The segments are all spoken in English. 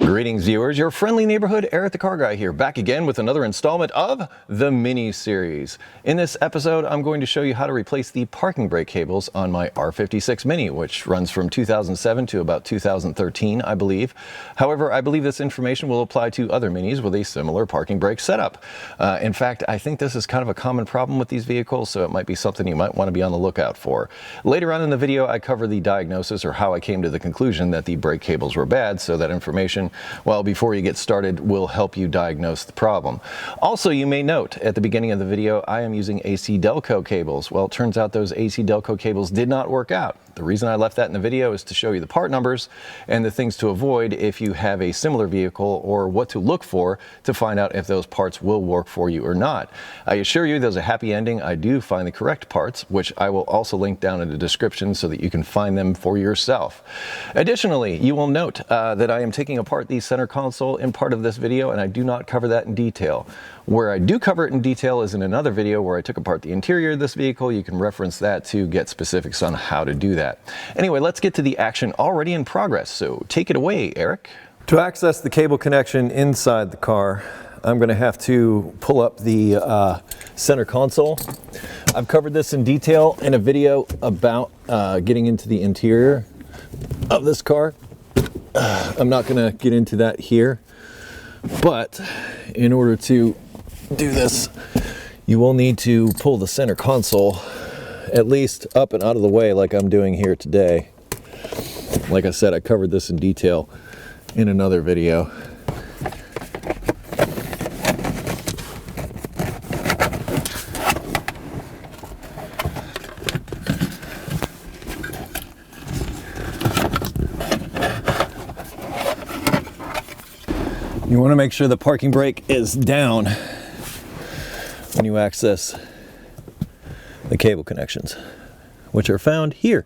Greetings viewers, your friendly neighborhood Eric the Car Guy here, back again with another installment of the Mini series. In this episode, I'm going to show you how to replace the parking brake cables on my R56 Mini, which runs from 2007 to about 2013, I believe. However, I believe this information will apply to other Minis with a similar parking brake setup. In fact, I think this is kind of a common problem with these vehicles, so it might be something you might want to be on the lookout for. Later on in the video, I cover the diagnosis, or how I came to the conclusion that the brake cables were bad, so that information, well, before you get started, will help you diagnose the problem. Also, you may note at the beginning of the video, I am using AC Delco cables. Well, it turns out those AC Delco cables did not work out. The reason I left that in the video is to show you the part numbers and the things to avoid if you have a similar vehicle, or what to look for to find out if those parts will work for you or not. I assure you there's a happy ending. I do find the correct parts, which I will also link down in the description so that you can find them for yourself. Additionally, you will note that I am taking apart the center console in part of this video, and I do not cover that in detail. Where I do cover it in detail is in another video where I took apart the interior of this vehicle. You can reference that to get specifics on how to do that. Anyway, let's get to the action already in progress. So take it away, Eric. To access the cable connection inside the car, I'm going to have to pull up the center console. I've covered this in detail in a video about getting into the interior of this car. I'm not going to get into that here, but in order to do this, you will need to pull the center console at least up and out of the way, like I'm doing here today. Like I said, I covered this in detail in another video. You want to make sure the parking brake is down when you access the cable connections, which are found here.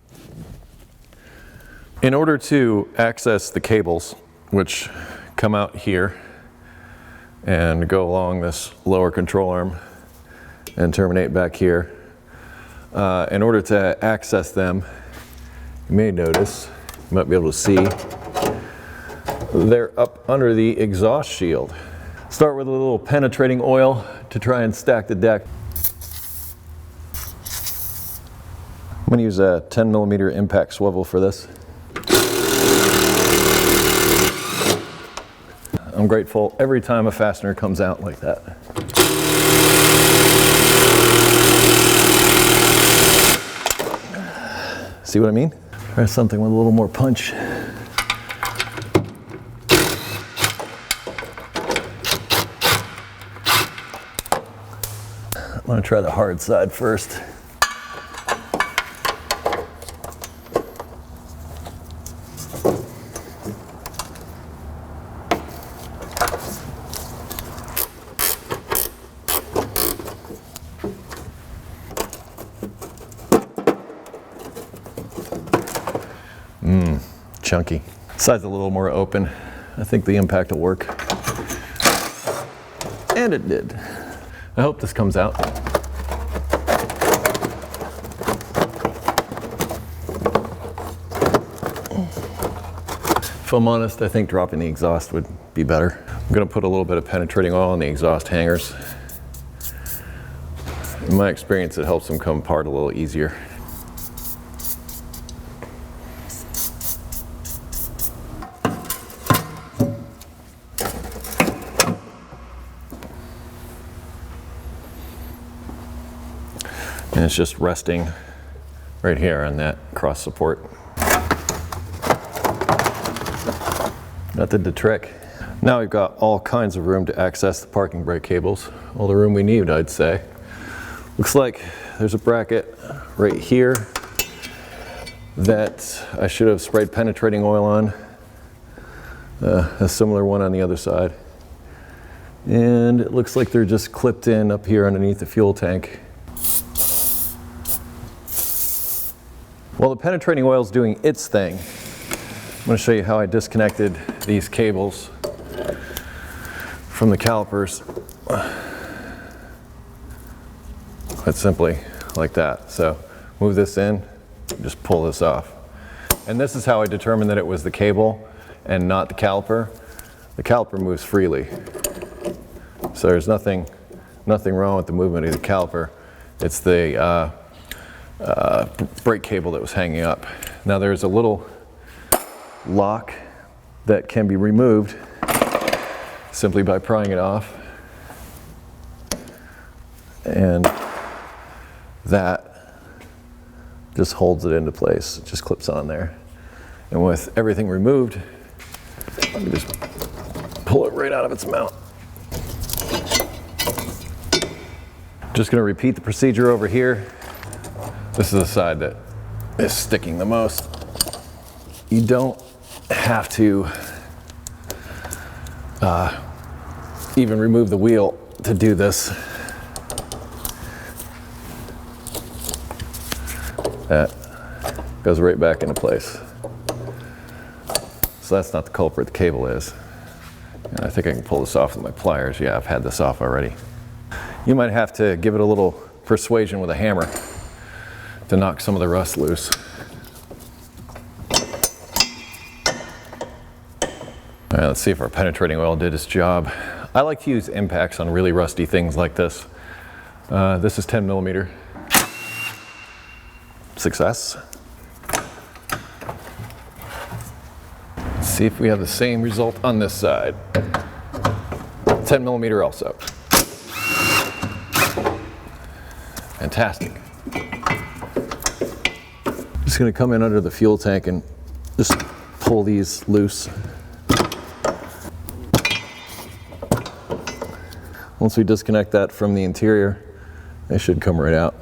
In order to access the cables, which come out here and go along this lower control arm and terminate back here, in order to access them, you may notice, you might be able to see, they're up under the exhaust shield. Start with a little penetrating oil to try and stack the deck. I'm going to use a 10mm impact swivel for this. I'm grateful every time a fastener comes out like that. See what I mean? Try something with a little more punch. I'm going to try the hard side first. Chunky. Side's a little more open. I think the impact will work. And it did. I hope this comes out. If I'm honest, I think dropping the exhaust would be better. I'm going to put a little bit of penetrating oil on the exhaust hangers. In my experience, it helps them come apart a little easier. And it's just resting right here on that cross support. That did the trick. Now we've got all kinds of room to access the parking brake cables. All the room we need, I'd say. Looks like there's a bracket right here that I should have sprayed penetrating oil on. A similar one on the other side. And it looks like they're just clipped in up here underneath the fuel tank. While the penetrating oil is doing its thing, I'm going to show you how I disconnected these cables from the calipers. Quite simply like that. So move this in, just pull this off. And this is how I determined that it was the cable and not the caliper. the caliper moves freely. So there's nothing wrong with the movement of the caliper. It's the brake cable that was hanging up. Now there's a little lock that can be removed simply by prying it off, and that just holds it into place. It just clips on there, and with everything removed, you just pull it right out of its mount. Just going to repeat the procedure over here. This is the side that is sticking the most. You don't have to even remove the wheel to do this. That goes right back into place. So that's not the culprit, the cable is. And I think I can pull this off with my pliers. Yeah, I've had this off already. You might have to give it a little persuasion with a hammer to knock some of the rust loose. All right, let's see if our penetrating oil did its job. I like to use impacts on really rusty things like this. This is 10 millimeter. Success. Let's see if we have the same result on this side. 10 millimeter also. Fantastic. Just going to come in under the fuel tank and just pull these loose. Once we disconnect that from the interior, they should come right out.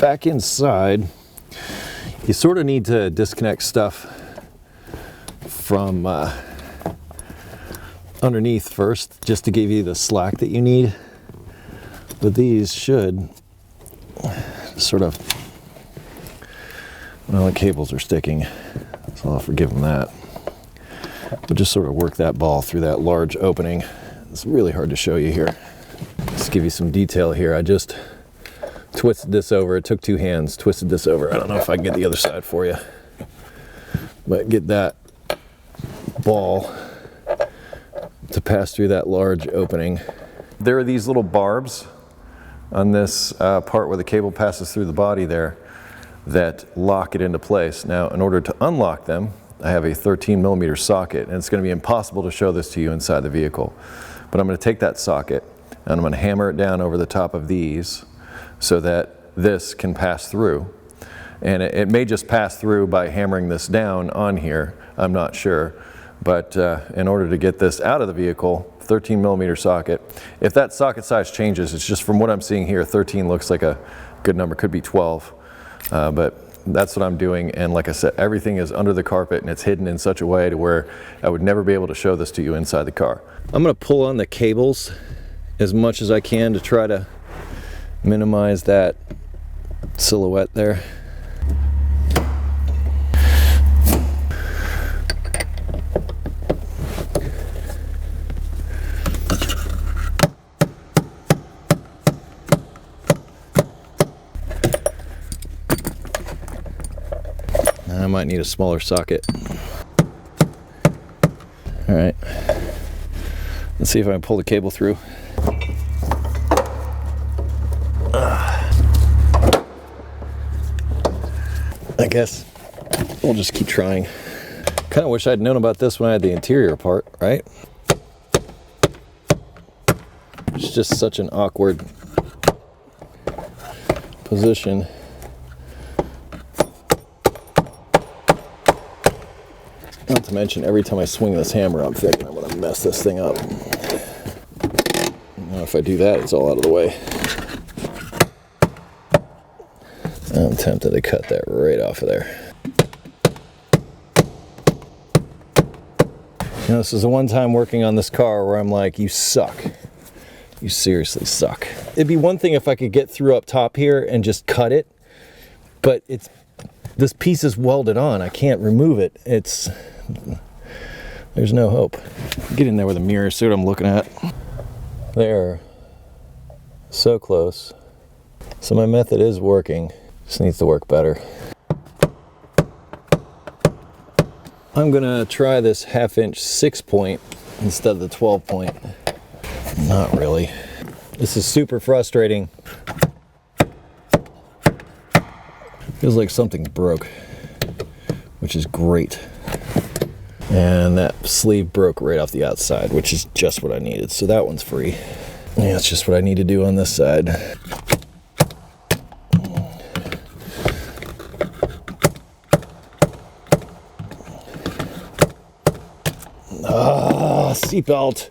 Back inside, you sort of need to disconnect stuff from underneath first, just to give you the slack that you need. But these should sort of, well, the cables are sticking, so I'll forgive them that. But just sort of work that ball through that large opening. It's really hard to show you here. Just give you some detail here. I just twisted this over. It took 2 hands, twisted this over. I don't know if I can get the other side for you, but get that ball to pass through that large opening. There are these little barbs on this part where the cable passes through the body there that lock it into place. Now, in order to unlock them, I have a 13 millimeter socket, and it's going to be impossible to show this to you inside the vehicle. But I'm going to take that socket and I'm going to hammer it down over the top of these so that this can pass through. And it may just pass through by hammering this down on here, I'm not sure. But in order to get this out of the vehicle, 13 millimeter socket. If that socket size changes, it's just from what I'm seeing here, 13 looks like a good number, could be 12. But that's what I'm doing, and like I said, everything is under the carpet and it's hidden in such a way to where I would never be able to show this to you inside the car. I'm going to pull on the cables as much as I can to try to minimize that silhouette there. I might need a smaller socket. All right, let's see if I can pull the cable through. I guess we'll just keep trying. Kind of wish I'd known about this when I had the interior part, right? It's just such an awkward position. Not to mention, every time I swing this hammer, I'm thinking I'm going to mess this thing up. Now, if I do that, it's all out of the way. I'm tempted to cut that right off of there. You know, this is the one time working on this car where I'm like, you suck. You seriously suck. It'd be one thing if I could get through up top here and just cut it, but this piece is welded on. I can't remove it. There's no hope. Get in there with a mirror, see what I'm looking at. There. So close. So my method is working. Just needs to work better. I'm gonna try this 1/2 inch 6-point instead of the 12 point. Not really. This is super frustrating. Feels like something broke, which is great. And that sleeve broke right off the outside, which is just what I needed. So that one's free. Yeah, that's just what I need to do on this side. Ah, seatbelt.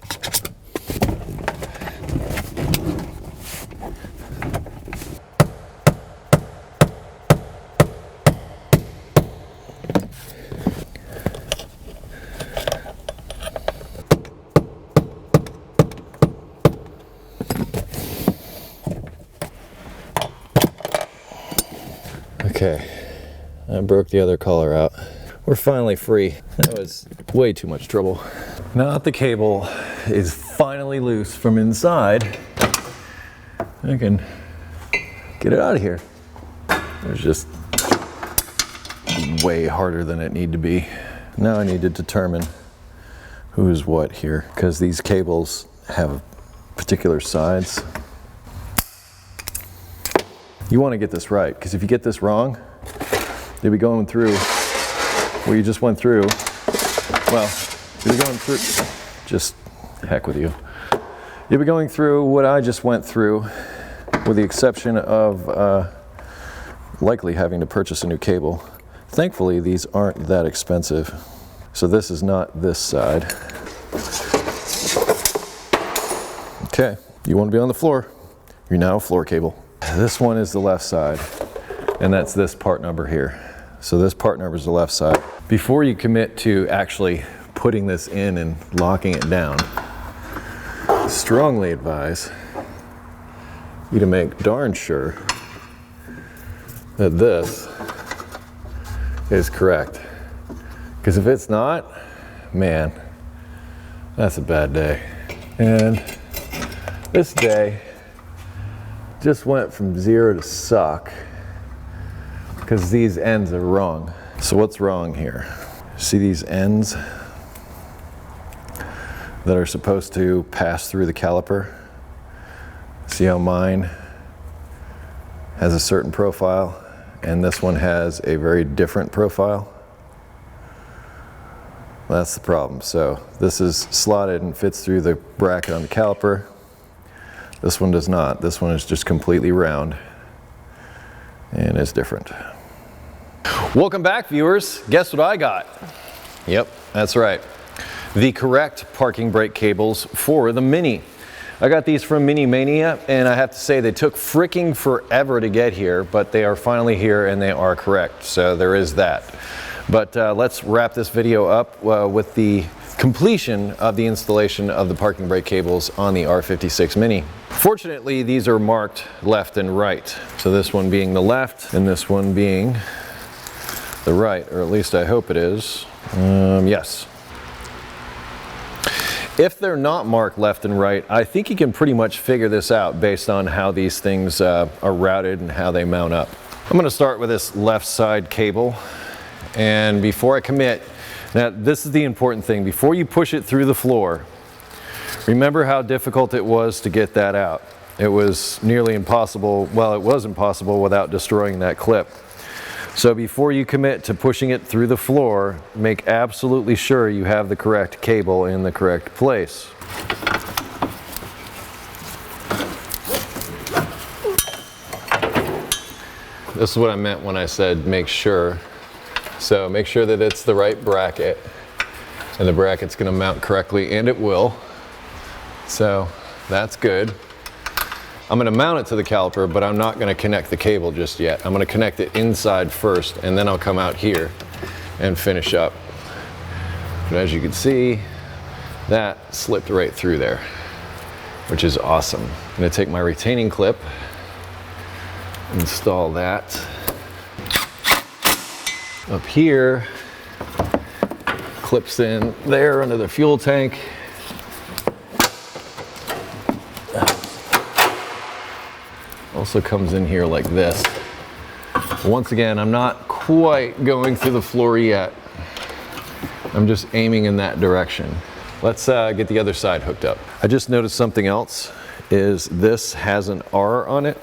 Okay, I broke the other collar out. We're finally free. That was way too much trouble. Now that the cable is finally loose from inside, I can get it out of here. It was just way harder than it needed to be. Now I need to determine who's what here, because these cables have particular sides. You want to get this right, because if you get this wrong, you'll be going through where you just went through. Well, you'll be going through, just heck with you. You'll be going through what I just went through, with the exception of likely having to purchase a new cable. Thankfully, these aren't that expensive. So this is not this side. Okay, you want to be on the floor. You're now a floor cable. This one is the left side, and that's this part number here. So this part number is the left side. Before you commit to actually putting this in and locking it down, I strongly advise you to make darn sure that this is correct. Because if it's not, man, that's a bad day. And this day just went from 0 to suck because these ends are wrong. So what's wrong here? See these ends that are supposed to pass through the caliper? See how mine has a certain profile and this one has a very different profile? That's the problem. So this is slotted and fits through the bracket on the caliper. This one does not. This one is just completely round and is different. Welcome back, viewers. Guess what I got? Yep, that's right. The correct parking brake cables for the Mini. I got these from Mini Mania, and I have to say they took freaking forever to get here, but they are finally here and they are correct. So there is that. But let's wrap this video up with the completion of the installation of the parking brake cables on the R56 Mini. Fortunately, these are marked left and right. So this one being the left and this one being the right, or at least I hope it is. Yes. If they're not marked left and right, I think you can pretty much figure this out based on how these things are routed and how they mount up. I'm going to start with this left side cable, and before I commit, now this is the important thing, before you push it through the floor, remember how difficult it was to get that out. It was nearly impossible, well, it was impossible without destroying that clip. So before you commit to pushing it through the floor, make absolutely sure you have the correct cable in the correct place. This is what I meant when I said make sure. So make sure that it's the right bracket, and the bracket's going to mount correctly, and it will. So that's good. I'm going to mount it to the caliper, but I'm not going to connect the cable just yet. I'm going to connect it inside first, and then I'll come out here and finish up. But as you can see, that slipped right through there, which is awesome. I'm going to take my retaining clip, install that up here, clips in there under the fuel tank. Also comes in here like this. Once again, I'm not quite going through the floor yet. I'm just aiming in that direction. Let's get the other side hooked up. I just noticed something else, is this has an R on it,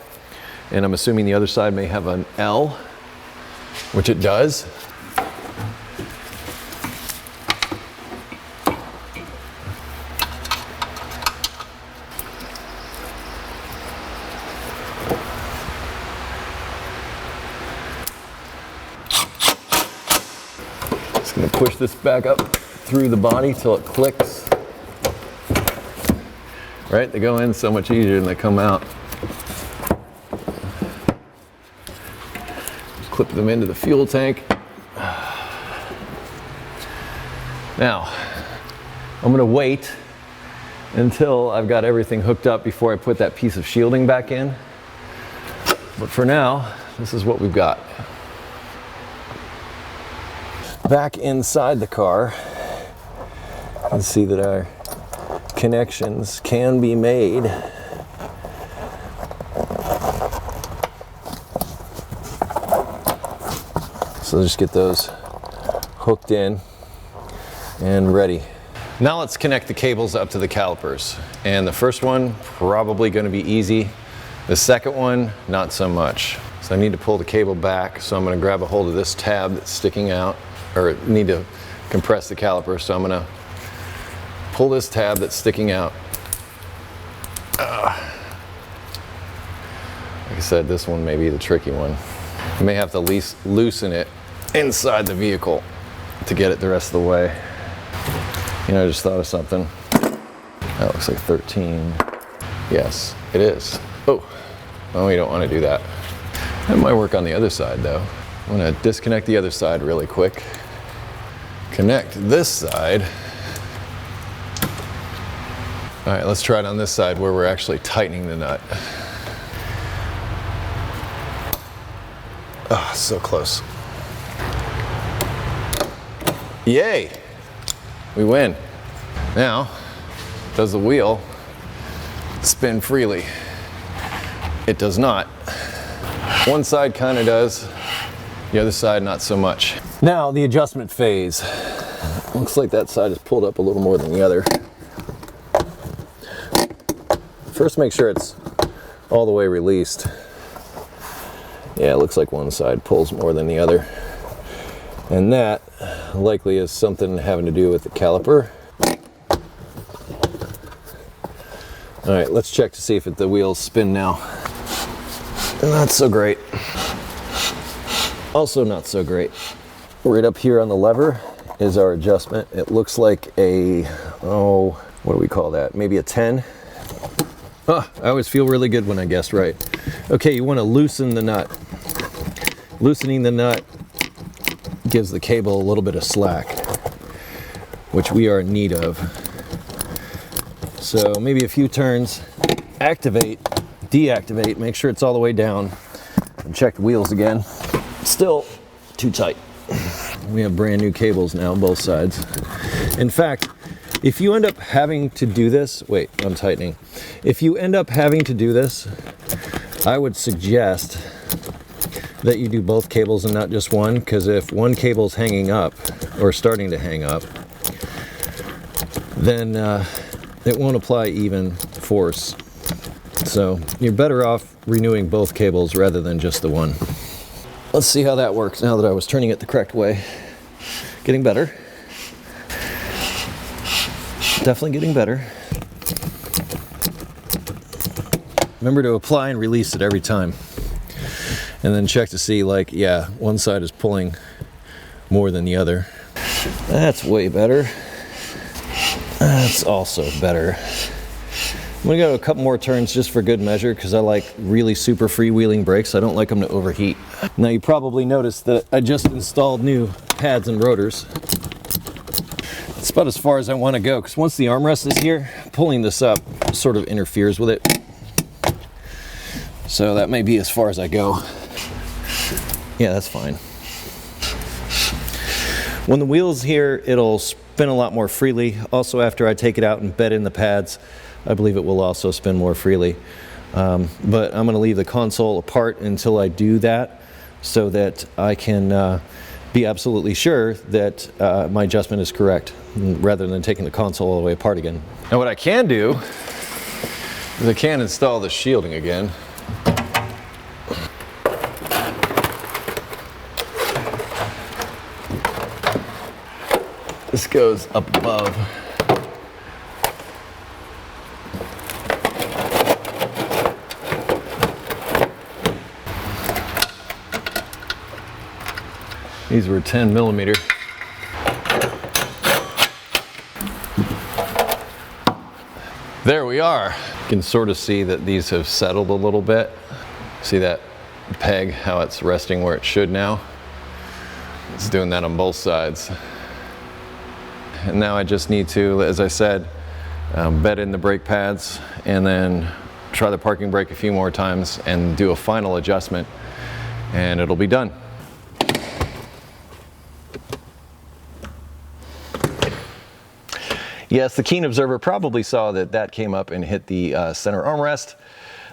and I'm assuming the other side may have an L, Which it does. Just gonna push this back up through the body till it clicks. Right? They go in so much easier than they come out. Clip them into the fuel tank. Now, I'm gonna wait until I've got everything hooked up before I put that piece of shielding back in. But for now, this is what we've got. Back inside the car, you can see that our connections can be made. So just get those hooked in and ready. Now let's connect the cables up to the calipers. And the first one, probably gonna be easy. The second one, not so much. So I need to pull the cable back, so I'm gonna grab a hold of this tab that's sticking out, or need to compress the caliper, so I'm gonna pull this tab that's sticking out. Like I said, this one may be the tricky one. I may have to loosen it inside the vehicle to get it the rest of the way. You know, I just thought of something. That looks like 13. Yes, it is. Oh, well, we don't want to do that. That might work on the other side though. I'm gonna disconnect the other side really quick. Connect this side. All right, let's try it on this side where we're actually tightening the nut. Oh, so close. Yay, we win. Now, does the wheel spin freely? It does not. One side kind of does, the other side not so much. Now the adjustment phase. Looks like that side is pulled up a little more than the other. First, make sure it's all the way released. Yeah, it looks like one side pulls more than the other. And that likely is something having to do with the caliper. All right, let's check to see if the wheels spin now. Not so great. Also not so great. Right up here on the lever is our adjustment. It looks like a, oh, what do we call that? Maybe a 10. Oh, I always feel really good when I guess right. Okay, you want to loosen the nut. Loosening the nut gives the cable a little bit of slack, which we are in need of. So maybe a few turns, activate, deactivate, make sure it's all the way down, and check the wheels again. Still too tight. We have brand new cables now on both sides. In fact, if you end up having to do this, wait, I'm tightening. If you end up having to do this, I would suggest that you do both cables and not just one, because if one cable's hanging up or starting to hang up, then it won't apply even force. So you're better off renewing both cables rather than just the one. Let's see how that works now that I was turning it the correct way. Getting better. Definitely getting better. Remember to apply and release it every time. And then check to see, like, yeah, one side is pulling more than the other. That's way better. That's also better. I'm gonna go a couple more turns just for good measure, because I like really super freewheeling brakes. I don't like them to overheat. Now you probably noticed that I just installed new pads and rotors. It's about as far as I want to go, because once the armrest is here, pulling this up sort of interferes with it. So that may be as far as I go. Yeah, that's fine. When the wheel's here, it'll spin a lot more freely. Also, after I take it out and bed in the pads, I believe it will also spin more freely. But I'm gonna leave the console apart until I do that, so that I can be absolutely sure that my adjustment is correct, rather than taking the console all the way apart again. And what I can do is I can install the shielding again. This goes up above. These were 10 millimeter. There we are. You can sort of see that these have settled a little bit. See that peg, how it's resting where it should now? It's doing that on both sides. And now I just need to, as I said, bed in the brake pads and then try the parking brake a few more times and do a final adjustment, and it'll be done. Yes, the keen observer probably saw that that came up and hit the center armrest.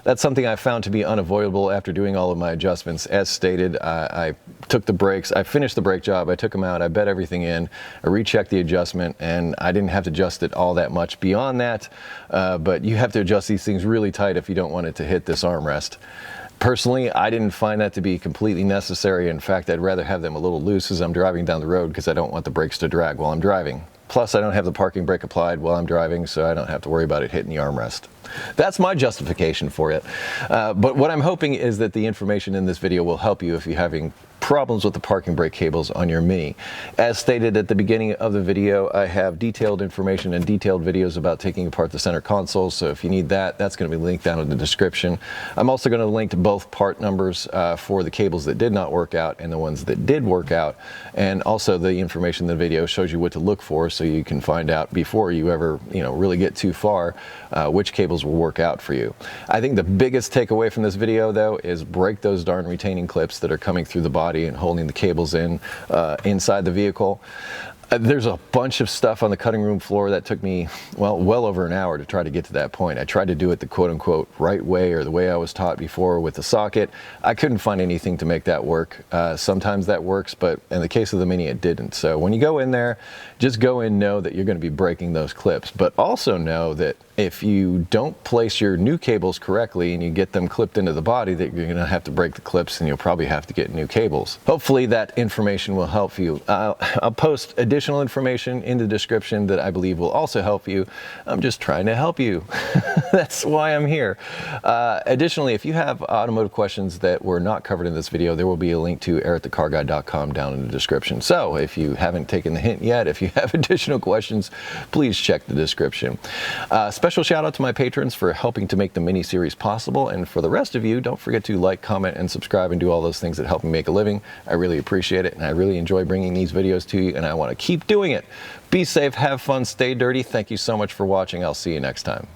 That's something I found to be unavoidable after doing all of my adjustments. As stated, I took the brakes, I finished the brake job, I took them out, I bed everything in, I rechecked the adjustment, and I didn't have to adjust it all that much beyond that, but you have to adjust these things really tight if you don't want it to hit this armrest. Personally, I didn't find that to be completely necessary. In fact, I'd rather have them a little loose as I'm driving down the road because I don't want the brakes to drag while I'm driving. Plus, I don't have the parking brake applied while I'm driving, so I don't have to worry about it hitting the armrest. That's my justification for it. But what I'm hoping is that the information in this video will help you if you're having problems with the parking brake cables on your Mini. As stated at the beginning of the video, I have detailed information and detailed videos about taking apart the center console, so if you need that, that's going to be linked down in the description. I'm also going to link to both part numbers for the cables that did not work out and the ones that did work out, and also the information in the video shows you what to look for so you can find out before you ever really get too far which cables will work out for you. I think the biggest takeaway from this video though is break those darn retaining clips that are coming through the body and holding the cables in inside the vehicle. There's a bunch of stuff on the cutting room floor that took me, well over an hour to try to get to that point. I tried to do it the quote-unquote right way, or the way I was taught before with the socket. I couldn't find anything to make that work. Sometimes that works, but in the case of the Mini, it didn't. So when you go in there, just go in, know that you're going to be breaking those clips, but also know that if you don't place your new cables correctly and you get them clipped into the body, that you're going to have to break the clips and you'll probably have to get new cables. Hopefully that information will help you. I'll post additional information in the description that I believe will also help you. I'm just trying to help you. That's why I'm here. Additionally, if you have automotive questions that were not covered in this video, there will be a link to EricTheCarGuy.com down in the description. So if you haven't taken the hint yet, if you have additional questions, please check the description. Special shout out to my patrons for helping to make the Mini series possible, and for the rest of you, don't forget to like, comment, and subscribe and do all those things that help me make a living. I really appreciate it, and I really enjoy bringing these videos to you, and I want to keep doing it. Be safe, have fun, stay dirty. Thank you so much for watching. I'll see you next time.